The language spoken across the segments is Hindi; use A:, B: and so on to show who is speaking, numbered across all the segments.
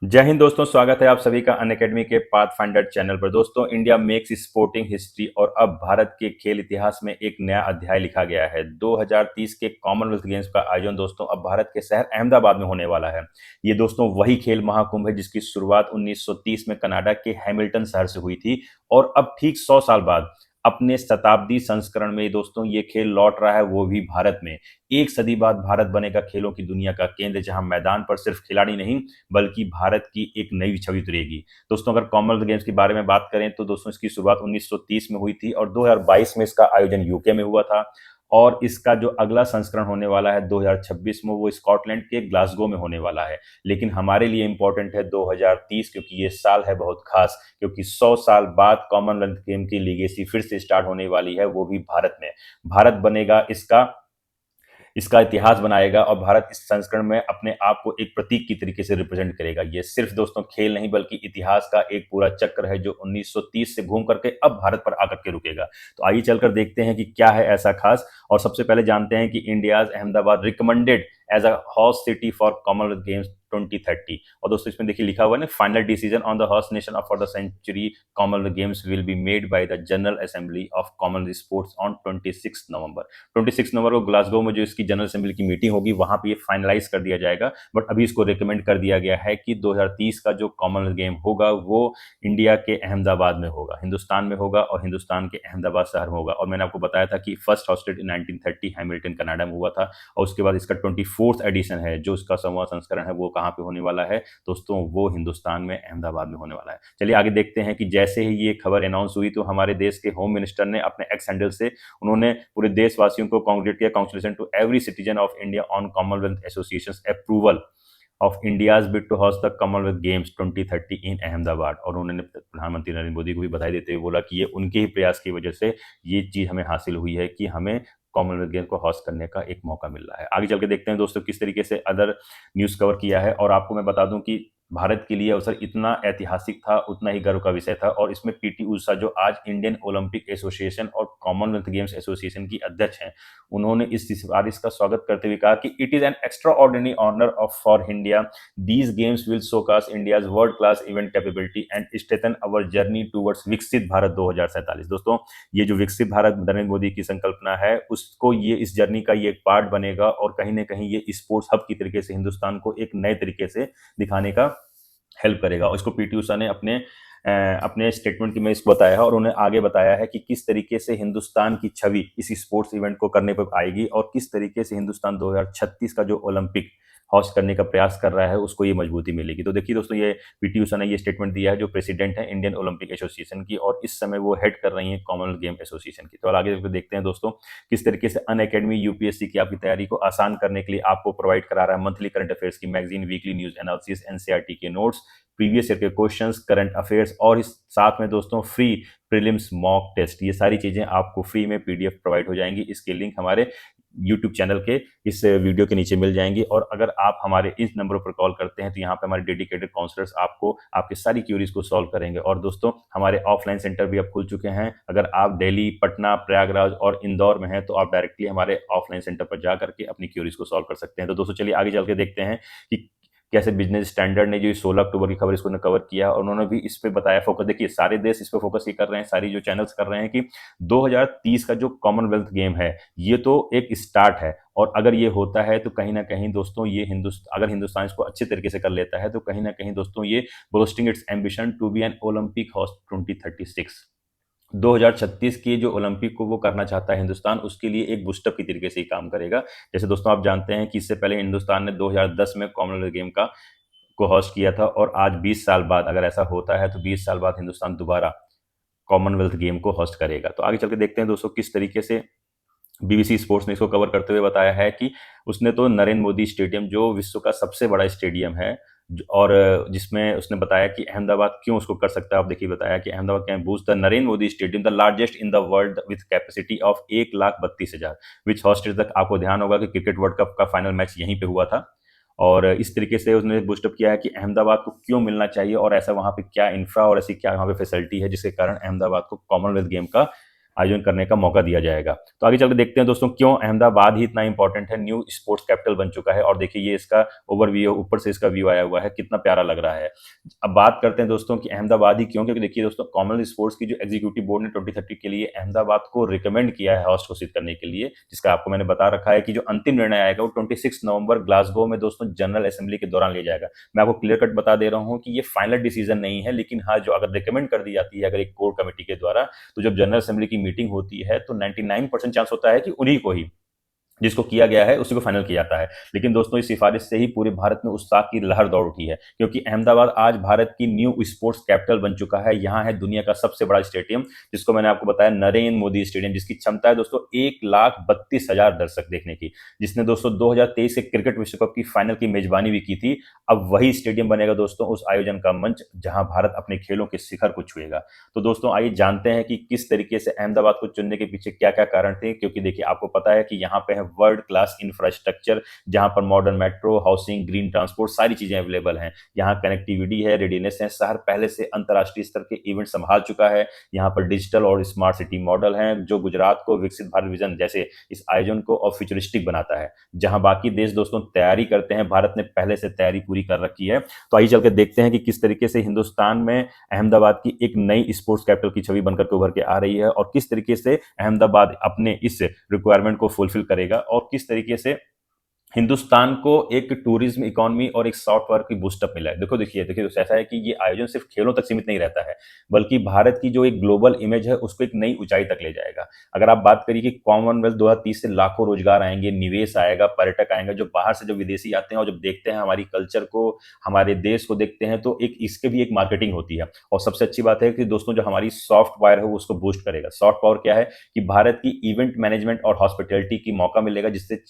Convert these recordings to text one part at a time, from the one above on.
A: जय हिंद दोस्तों, स्वागत है आप सभी का अनअकैडमी के पाथ फाइंडर चैनल पर। दोस्तों, इंडिया मेक्स स्पोर्टिंग हिस्ट्री और अब भारत के खेल इतिहास में एक नया अध्याय लिखा गया है। 2030 के कॉमनवेल्थ गेम्स का आयोजन दोस्तों अब भारत के शहर अहमदाबाद में होने वाला है। ये दोस्तों वही खेल महाकुंभ है जिसकी शुरुआत 1930 में कनाडा के हैमिल्टन शहर से हुई थी और अब ठीक 100 साल बाद अपने शताब्दी संस्करण में दोस्तों ये खेल लौट रहा है, वो भी भारत में। एक सदी बाद भारत बनेगा खेलों की दुनिया का केंद्र, जहां मैदान पर सिर्फ खिलाड़ी नहीं बल्कि भारत की एक नई छवि उतरेगी। दोस्तों, अगर कॉमनवेल्थ गेम्स के बारे में बात करें तो दोस्तों इसकी शुरुआत 1930 में हुई थी और 2022 में इसका आयोजन यूके में हुआ था। और इसका जो अगला संस्करण होने वाला है 2026 में, वो स्कॉटलैंड के ग्लासगो में होने वाला है। लेकिन हमारे लिए इंपॉर्टेंट है 2030, क्योंकि ये साल है बहुत खास, क्योंकि 100 साल बाद कॉमनवेल्थ गेम की लीगेसी फिर से स्टार्ट होने वाली है, वो भी भारत में। भारत बनेगा इसका इसका इतिहास बनाएगा और भारत इस संस्करण में अपने आप को एक प्रतीक की तरीके से रिप्रेजेंट करेगा। ये सिर्फ दोस्तों खेल नहीं बल्कि इतिहास का एक पूरा चक्र है जो 1930 से घूम करके अब भारत पर आकर के रुकेगा। तो आइए चलकर देखते हैं कि क्या है ऐसा खास। और सबसे पहले जानते हैं कि India's Ahmedabad recommended as a host city for Commonwealth Games 2030। और दोस्तों इसमें देखिए लिखा हुआ है ना, final decision on the host nation for the century Commonwealth Games will be made by the General Assembly of Commonwealth Sports on 26 November. 26 नवंबर को ग्लासगो में जो इसकी जनरल असेंबली की मीटिंग होगी वहां पे ये फाइनलाइज कर दिया जाएगा। बट अभी इसको रिकमेंड कर दिया गया है कि 2030 का जो कॉमनवेल्थ गेम होगा वो इंडिया के अहमदाबाद में होगा, हिंदुस्तान में होगा और हिंदुस्तान के अहमदाबाद शहर में होगा। और मैंने आपको बताया था कि फर्स्ट हॉस्टेड इन 1930 हैमिल्टन कनाडा में हुआ था और उसके बाद इसका 24th एडिशन है जो इसका 100वां संस्करण है वो कहाँ पे होने वाला है दोस्तों, वो हिंदुस्तान में अहमदाबाद में होने वाला है। चलिए आगे देखते हैं कि जैसे ही ये खबर अनाउंस हुई तो हमारे देश के होम मिनिस्टर ने अपने एक्स हैंडल से उन्होंने पूरे देशवासियों को कांग्रेट किया, congratulation to every citizen of India on Commonwealth Association approval of India's bid to host the Commonwealth Games 2030 in Ahmedabad. और उन्होंने प्रधानमंत्री नरेंद्र मोदी को भी बधाई देते हुए बोला कि ये उनके ही प्रयास की वजह से ये चीज हमें हासिल हुई है कि हमें कॉमनवेल्थ गेम को होस्ट करने का एक मौका मिल रहा है। आगे चल के देखते हैं दोस्तों किस तरीके से अदर न्यूज कवर किया है। और आपको मैं बता दूं कि भारत के लिए अवसर इतना ऐतिहासिक था, उतना ही गर्व का विषय था। और इसमें पीटी उषा जो आज इंडियन ओलंपिक एसोसिएशन और कॉमनवेल्थ गेम्स एसोसिएशन की अध्यक्ष हैं, उन्होंने इस सिफारिश का स्वागत करते हुए कहा कि it is an extraordinary honour of for India. These games will showcase India's world class event capability and strengthen our journey towards Viksit Bharat 2047। दोस्तों, ये जो विकसित भारत नरेंद्र मोदी की संकल्पना है उसको ये इस जर्नी का ये एक पार्ट बनेगा और कहीं ना कहीं ये स्पोर्ट्स हब की तरीके से हिंदुस्तान को एक नए तरीके से दिखाने का हेल्प करेगा। और इसको पीटी उषा ने अपने स्टेटमेंट में इसको बताया है और उन्हें आगे बताया है कि किस तरीके से हिंदुस्तान की छवि इस स्पोर्ट्स इवेंट को करने पर आएगी और किस तरीके से हिंदुस्तान 2036 का जो ओलंपिक होस्ट करने का प्रयास कर रहा है उसको ये मजबूती मिलेगी। तो देखिए दोस्तों, ये पीटी उषा ने ये स्टेटमेंट दिया है जो प्रेसिडेंट है इंडियन ओलंपिक एसोसिएशन की और इस समय वो हेड कर रही है कॉमनवेल्थ गेम एसोसिएशन की। तो आगे देखते हैं दोस्तों किस तरीके से अन अकेडमी यूपीएससी की आपकी तैयारी को आसान करने के लिए आपको प्रोवाइड करा रहा है मंथली करंट अफेयर्स की magazine, weekly news analysis, NCERT के नोट्स, प्रीवियस ईयर के क्वेश्चंस, करंट अफेयर्स और इस साथ में दोस्तों फ्री प्रीलिम्स मॉक टेस्ट। ये सारी चीजें आपको फ्री में पीडीएफ प्रोवाइड हो जाएंगी। इसके लिंक हमारे यूट्यूब चैनल के इस वीडियो के नीचे मिल जाएंगी। और अगर आप हमारे इस नंबर पर कॉल करते हैं तो यहाँ पे हमारे डेडिकेटेड काउंसलर्स आपको आपकी सारी क्यूरीज को सॉल्व करेंगे। और दोस्तों, हमारे ऑफलाइन सेंटर भी अब खुल चुके हैं। अगर आप दिल्ली, पटना, प्रयागराज और इंदौर में हैं तो आप डायरेक्टली हमारे ऑफलाइन सेंटर पर जा करके अपनी क्यूरीज को सॉल्व कर सकते हैं। तो दोस्तों चलिए आगे चल के देखते हैं कि कैसे बिजनेस स्टैंडर्ड ने जो 16 अक्टूबर की खबर इसको कवर किया और उन्होंने भी इस पे बताया फोकस। देखिए सारे देश इस पे फोकस ही कर रहे हैं, सारी जो चैनल्स कर रहे हैं कि 2030 का जो कॉमनवेल्थ गेम है ये तो एक स्टार्ट है। और अगर ये होता है तो कहीं ना कहीं दोस्तों ये अगर हिंदुस्तान इसको अच्छे तरीके से कर लेता है तो कहीं ना कहीं दोस्तों ये boasting its ambition to be an Olympic host 2036। 2036 की जो ओलंपिक को वो करना चाहता है हिंदुस्तान, उसके लिए एक बूस्टअप की तरीके से ही काम करेगा। जैसे दोस्तों आप जानते हैं कि इससे पहले हिंदुस्तान ने 2010 में कॉमनवेल्थ गेम का को होस्ट किया था और आज 20 साल बाद अगर ऐसा होता है तो 20 साल बाद हिंदुस्तान दोबारा कॉमनवेल्थ गेम को होस्ट करेगा। तो आगे चल के देखते हैं दोस्तों किस तरीके से बीबीसी स्पोर्ट्स ने इसको कवर करते हुए बताया है कि उसने तो नरेंद्र मोदी स्टेडियम जो विश्व का सबसे बड़ा स्टेडियम है और जिसमें उसने बताया कि अहमदाबाद क्यों उसको कर सकता है। आप देखिए बताया कि Ahmedabad can boost the Narendra Modi stadium the largest in the world with capacity of 1,32,000 which hosted तक। आपको ध्यान होगा कि क्रिकेट वर्ल्ड कप का फाइनल मैच यहीं पे हुआ था। और इस तरीके से उसने बूस्टअप किया है कि अहमदाबाद को क्यों मिलना चाहिए और ऐसा वहां पे क्या इंफ्रा और ऐसी क्या वहां पे फैसिलिटी है जिसके कारण अहमदाबाद को कॉमनवेल्थ गेम का आयोजन करने का मौका दिया जाएगा। तो आगे चल के देखते हैं दोस्तों क्यों अहमदाबाद ही इतना इंपॉर्टेंट है, न्यू स्पोर्ट्स कैपिटल बन चुका है। और देखिए ये इसका ओवरव्यू, ऊपर से इसका व्यू आया हुआ है, कितना प्यारा लग रहा है। अब बात करते हैं दोस्तों कि अहमदाबाद ही क्यों, क्योंकि देखिए दोस्तों कॉमनवेल्थ स्पोर्ट्स की जो एग्जीक्यूटिव बोर्ड ने 2030 के लिए अहमदाबाद को रिकमेंड किया है होस्ट घोषित करने के लिए, जिसका आपको मैंने बता रखा है कि जो अंतिम निर्णय आएगा वो 26 नवंबर ग्लासगो में दोस्तों जनरल असेंबली के दौरान लिया जाएगा। मैं आपको क्लियर कट बता दे रहा हूं कि ये फाइनल डिसीजन नहीं है, लेकिन हाँ जो अगर रिकमेंड कर दी जाती है अगर एक कोर कमेटी के द्वारा, तो जब जनरल असेंबली की मीटिंग होती है तो 99% चांस होता है कि उन्हीं को ही, जिसको किया गया है उसी को फाइनल किया जाता है। लेकिन दोस्तों इस सिफारिश से ही पूरे भारत में उत्साह की लहर दौड़ उठी है, क्योंकि अहमदाबाद आज भारत की न्यू स्पोर्ट्स कैपिटल बन चुका है। यहाँ है दुनिया का सबसे बड़ा स्टेडियम, जिसको मैंने आपको बताया नरेंद्र मोदी स्टेडियम, जिसकी क्षमता है दोस्तों 1,32,000 दर्शक देखने की, जिसने दोस्तों 2023 के क्रिकेट विश्व कप की फाइनल की मेजबानी भी की थी। अब वही स्टेडियम बनेगा दोस्तों उस आयोजन का मंच, जहां भारत अपने खेलों के शिखर को छुएगा। तो दोस्तों आइए जानते हैं कि किस तरीके से अहमदाबाद को चुनने के पीछे क्या क्या कारण थे। क्योंकि देखिए आपको पता है कि यहाँ पे है वर्ल्ड क्लास इंफ्रास्ट्रक्चर, जहां पर modern metro, housing, green transport सारी चीजें अवेलेबल हैं। यहाँ कनेक्टिविटी है, रेडीनेस है, शहर पहले से अंतर्राष्ट्रीय स्तर के इवेंट संभाल चुका है। यहाँ पर डिजिटल और स्मार्ट सिटी मॉडल है, जो गुजरात को विकसित भारत विजन जैसे इस आयोजन को और फ्यूचरिस्टिक बनाता है। जहां बाकी देश दोस्तों तैयारी करते हैं, भारत ने पहले से तैयारी पूरी कर रखी है। तो आइए चल के देखते हैं कि किस तरीके से हिंदुस्तान में अहमदाबाद की एक नई स्पोर्ट्स कैपिटल की छवि बनकर के उभर के आ रही है, और किस तरीके से अहमदाबाद अपने इस रिक्वायरमेंट को फुलफिल करेगा, और किस तरीके से हिंदुस्तान को एक टूरिज्म इकोनॉमी और एक सॉफ्ट पावर की बूस्टअप मिला है। देखिए तो ऐसा है कि ये आयोजन सिर्फ खेलों तक सीमित नहीं रहता है, बल्कि भारत की जो एक ग्लोबल इमेज है उसको एक नई ऊंचाई तक ले जाएगा। अगर आप बात करिए कि कॉमनवेल्थ 2030 से लाखों रोजगार आएंगे, निवेश आएगा, पर्यटक आएंगे, जो बाहर से जो विदेशी आते हैं और जब देखते हैं हमारी कल्चर को, हमारे देश को देखते हैं, तो एक इसके भी एक मार्केटिंग होती है। और सबसे अच्छी बात है कि दोस्तों जो हमारी सॉफ्ट पावर है वो उसको बूस्ट करेगा। सॉफ्ट पावर क्या है कि भारत की इवेंट मैनेजमेंट और हॉस्पिटैलिटी की मौका मिलेगा, जिससे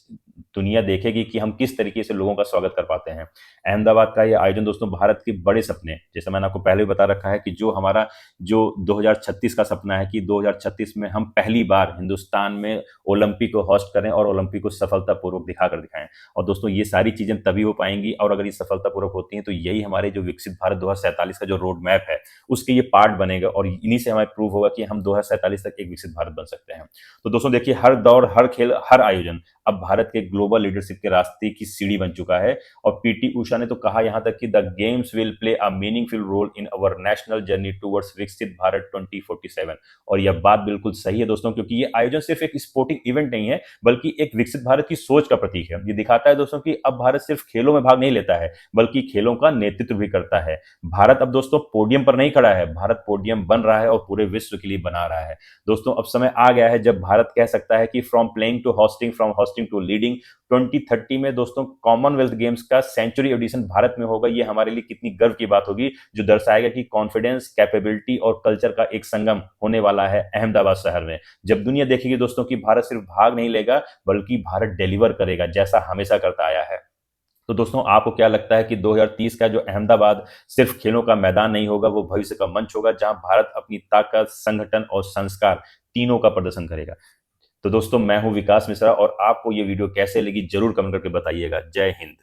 A: दुनिया देखेगी कि हम किस तरीके से लोगों का स्वागत कर पाते हैं। अहमदाबाद का ये आयोजन दोस्तों भारत के बड़े सपने, जैसे मैंने आपको पहले भी बता रखा है कि जो हमारा जो 2036 का सपना है कि 2036 में हम पहली बार हिंदुस्तान में ओलंपिक को होस्ट करें और ओलंपिक को सफलतापूर्वक दिखाकर दिखाएं। और दोस्तों ये सारी चीजें तभी हो पाएंगी, और अगर ये सफलतापूर्वक होती हैं तो यही हमारे जो विकसित भारत 2047 का जो रोड मैप है उसके ये पार्ट बनेगा, और इन्हीं से हमें प्रूव होगा कि हम 2047 तक एक विकसित भारत बन सकते हैं। तो दोस्तों देखिए हर दौर, हर खेल, हर आयोजन अब भारत के ग्लोबल लीडरशिप के रास्ते की सीढ़ी बन चुका है। और पीटी उषा ने तो कहा यहां तक कि the games will play a meaningful role in our national journey towards Viksit Bharat 2047। और यह बात बिल्कुल सही है दोस्तों, क्योंकि ये आयोजन सिर्फ एक स्पोर्टिंग इवेंट नहीं है, बल्कि एक विकसित भारत की सोच का प्रतीक है। ये दिखाता है दोस्तों कि अब भारत सिर्फ खेलों में भाग नहीं लेता है, बल्कि खेलों का नेतृत्व भी करता है। भारत अब दोस्तों पोडियम पर नहीं खड़ा है, भारत पोडियम बन रहा है और पूरे विश्व के लिए बना रहा है। दोस्तों अब समय आ गया है जब भारत कह सकता है कि from playing to hosting, from hosting to leading. 2030 में दोस्तों कॉमनवेल्थ गेम्स का सेंचुरी एडिशन भारत में होगा। ये हमारे लिए कितनी गर्व की बात होगी, जो दर्शाएगा कि कॉन्फिडेंस, कैपेबिलिटी और कल्चर का एक संगम होने वाला है अहमदाबाद शहर में। जब दुनिया देखेगी दोस्तों कि भारत सिर्फ भाग नहीं लेगा, बल्कि भारत डिलीवर करेगा, जैसा हमेशा करता आया है। तो दोस्तों आपको क्या लगता है कि 2030 का जो अहमदाबाद सिर्फ खेलों का मैदान नहीं होगा, वो भविष्य का मंच होगा, जहां भारत अपनी ताकत, संगठन और संस्कार तीनों का प्रदर्शन करेगा। तो दोस्तों मैं हूं विकास मिश्रा, और आपको ये वीडियो कैसे लगी जरूर कमेंट करके बताइएगा। जय हिंद।